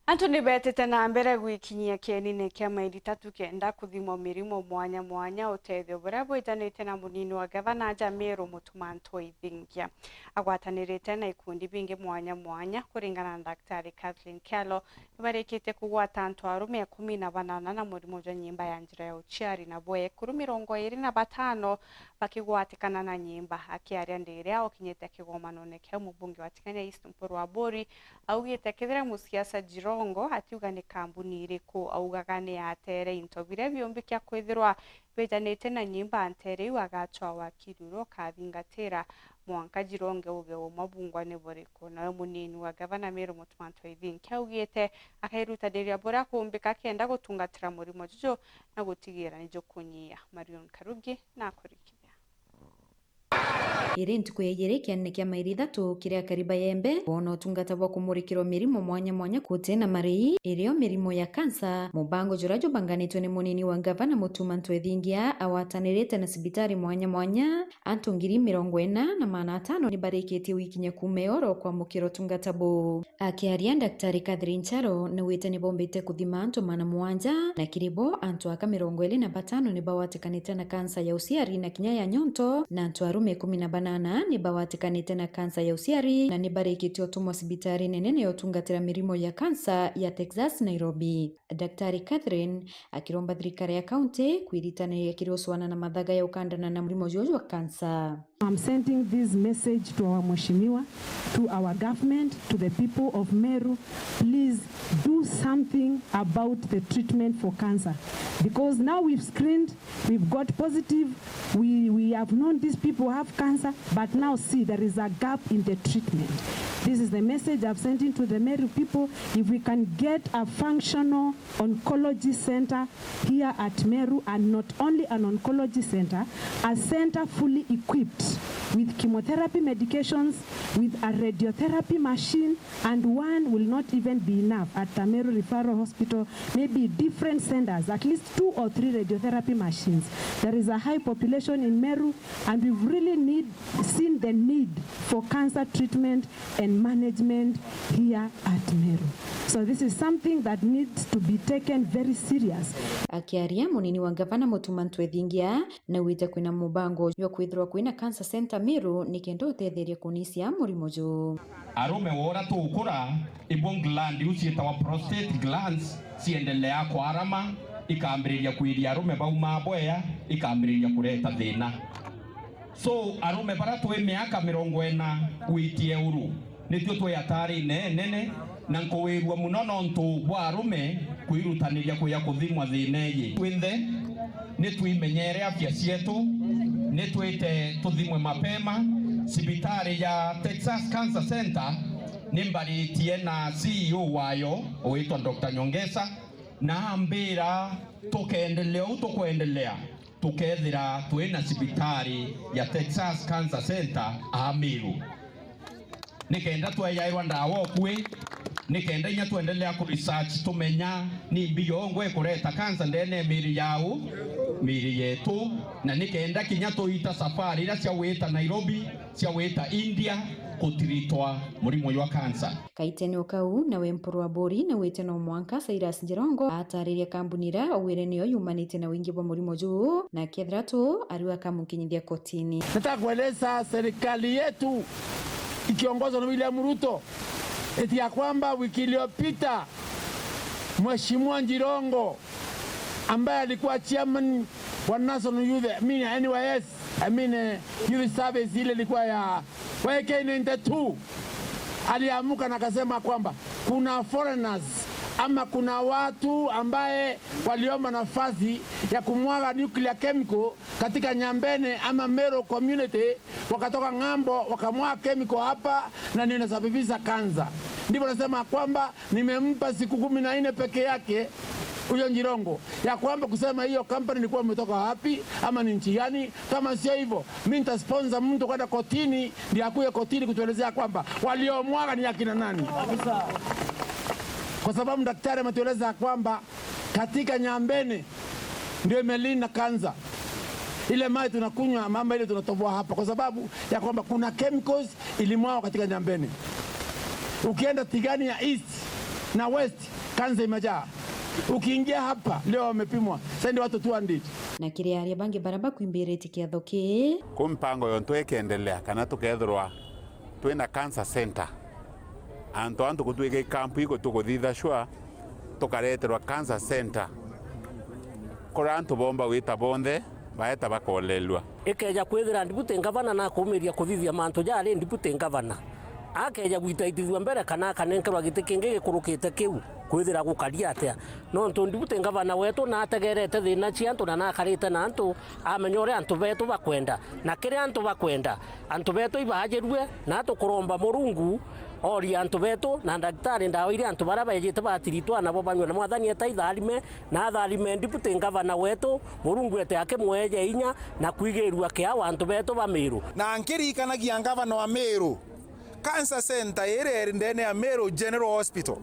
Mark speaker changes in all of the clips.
Speaker 1: ANTU nibetete na mbere gwikinyia kienine kia maili tatu kenda kuthimo mirimo mwanya mwanya utethio buria bwitanite na munini wa gavana ja Meru MUTUMA BAINGI agwatanirite na ikundi bingi mwanya mwanya kuringana na Daktari Kathleen Kyalo nibarikite kugwata ANTU arume 18 na murimo jwa Nyimba ya njira ya uchiari na bwe EKURU 25 bakigwatikana na Nyimba akiaria ndiria okinyete KIGOMANO kia mubunge wa Tikanya East Mpaanga augite kithira musiasa Jirongo atiuga ni kambuni iriku augaga ni atere into bire biombi kya kwithirwa bejanete na Nyimba antere wagachwa wa KIRI kathingatira mwanka Jironge uge umabungwa ni boriko na munini wa gavana Meru MUTUMA BAINGI augite AKAIRUTANIRIA bora kumbika kenda gutungatira murimo JUJU na gutigira nijo kunyia Marion Karugi na kurikira
Speaker 2: iri ntuku ya igiri kianene kia maili 3 kiria kariba yembe wona utungata bwa kumurikirwo mirimo mwanya mwanya kute na marei irio mirimo ya kansa mubango jurajo banganitwe ni munini wa gavana MUTUMA BAINGI awatanirite na sibitari mwanya mwanya ANTU 40,500 nibarikitie wikinya kumeoro kwa mukiro tungata bo akiaria Daktari Kathleen Kyalo ni wite ni bombite kuthima ANTU 7 na kiribo ANTU aka 25 ni bawatikanite na kansa ya usiari na kinya ya nyonto na ANTU arume 18 ni bawatikanite na kansa ya usiari na nibarikite otumwa sibitari nene yotungatira mirimo ya kansa ya Texas Nairobi. Daktari Kathleen akiromba thirikari ya county kwiritanira kiroswana na mathaga ya ukandana na murimo jojo wa kansa.
Speaker 3: I'm sending this message to our Mheshimiwa, to our government, to the people of Meru. Please do something about the treatment for cancer. Because now we've screened, we've got positive, we have known these people have cancer, but now see there is a gap in the treatment. This is the message I've sent into the Meru people. If we can get a functional oncology center here at Meru, and not only an oncology center, a center fully equipped with chemotherapy medications, with a radiotherapy machine, and one will not even be enough at the Meru Referral Hospital, maybe different centers, at least 2 or 3 radiotherapy machines. There is a high population in Meru, and we've really seen the need for cancer treatment and management here at Meru. So this is something that needs to be taken very serious.
Speaker 2: Akiaria munini wa gavana MUTUMA BAINGI na wite kwina mubango yo kwithirwa kwina cancer center Meru nikendo utetheria kunisia murimo jo.
Speaker 4: Arume wora tukura ibon gland ucietawa prostate glands ciendelea kwarama ikambiriria kwiria arume bauma boya ikambiriria kureta thina. So arume bara twe miaka 40 witie uru nitio twe atari nene na nkowirwa muno nontu bwa arume kwirutaniria kuya kuthimwa thineyi twinthe ni twimenyere afya cietu ni twite tuthimwe mapema. Sibitari ya Texas Cancer Center nimbaritie na CEO wayo oitwa Dr. Nyongesa na ambira tukuendelea tukethira twina sibitari ya Texas Cancer Center Meru nikenda tweyairwa ndawa kwe nikenda inya tuendelea ku research tumenya ni biyongwe kureta kansa ndene miri yetu na nikenda kinya tuita safari ira cia wita Nairobi cia wita India kutiritwa murimo wa kansa.
Speaker 2: Kaitene okau na wempuru wa bori na wite no mwanka Cyrus Jirongo atariria kambunira owire niyo yumanite na wingi wa murimo juu na kethratu ariwa kamukinyithia kotini.
Speaker 5: Nataka kueleza serikali yetu ikiongozwa na William Ruto eti ya kwamba wiki iliyopita Mheshimiwa Jirongo ambaye alikuwa chairman wa National Youth NYS Youth Service ile ilikuwa ya AK92 aliamuka na akasema kwamba kuna foreigners ama kuna watu ambaye waliomba nafasi ya kumwaga nuclear chemical katika Nyambene ama Meru community, wakatoka ng'ambo wakamwaga chemical hapa na ninasababisha kansa. Ndipo nasema kwamba nimempa siku 14 peke yake huyo Jirongo ya kwamba kusema hiyo company ilikuwa imetoka wapi ama ni nchi gani. Kama sio hivyo mimi nitasponsor mtu kwenda kotini, ndio akuye kotini kutuelezea kwamba waliomwaga ni akina nani. Kwa sababu daktari ametueleza kwamba katika Nyambene ndio imelinda kansa. Ile maji tunakunywa mama ile tunatoboa hapa kwa sababu ya kwamba kuna chemicals ilimwao katika Nyambene. Ukienda Tigani ya East na West kansa imejaa. Ukiingia hapa leo wamepimwa sasa ndio watu 200.
Speaker 2: Na kiri aria bangi baraba kuimbiriti kiatho ki
Speaker 6: ku mpango yo twekendelea kana tukethirwa twina cancer center antu kutwike kampu iko tukuthitha shwa tukareterwa cancer center kora antu bomba wita bonthe baeta bakolelwa
Speaker 7: ikeja kwithira ndibute ngavana na kumiria kuthithia mantu jari ndibute ngavana akeja gwitaithithwa mbere kana kanenkerwa gite kingi gikurukite kiu kwithira gukaria atia no ntu ndibute ngavana wetu na ategerete thina cia antu na nakarite na antu amenyore antu betu bakwenda na kire antu bakwenda antu betu ibajirwe na tukuromba Murungu ori antu betu na daktari ndawa iria antu bara bejete batiritwa nabo banywe na mwathani etaitharime na atharime ndibute ngavana wetu Murungu ete akimweje inya na kwigirwa kia antu betu ba Meru
Speaker 8: na nkirikanagia ngavana wa Meru Cancer Center ere ndene ya Meru General Hospital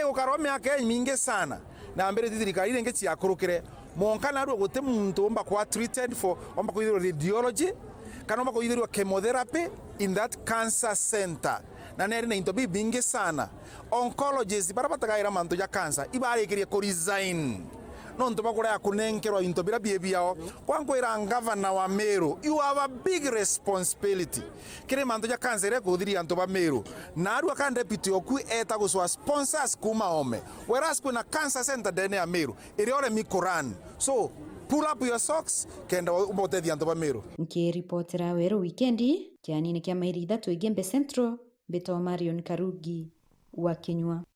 Speaker 8: gukaro miaka mingi sana na mbere thirikari irenge cia kurukire monka na ru gute muntu omba kwa treated for omba kuithirwa radiology kana omba kuithirwa chemotherapy in that cancer center na nere na into bingi sana oncologists bara batagaira mantu ya cancer ibarikirie ku resign no nto bakora ya kunenkerwa into bira biao kwankwira ngavana wa Meru you have a big responsibility kire manto ya cancer kuthiri anto ba Meru na aru aka deputy oku eta guswa sponsors kuma ome whereas kuna cancer center dene ya Meru iriore mikoran so pull up your socks kenda umotethi anto ba Meru
Speaker 2: nkiripotera wero weekendi kianini kia mairi 3 Igembe Central Beto Marion Karugi wa Kinyua.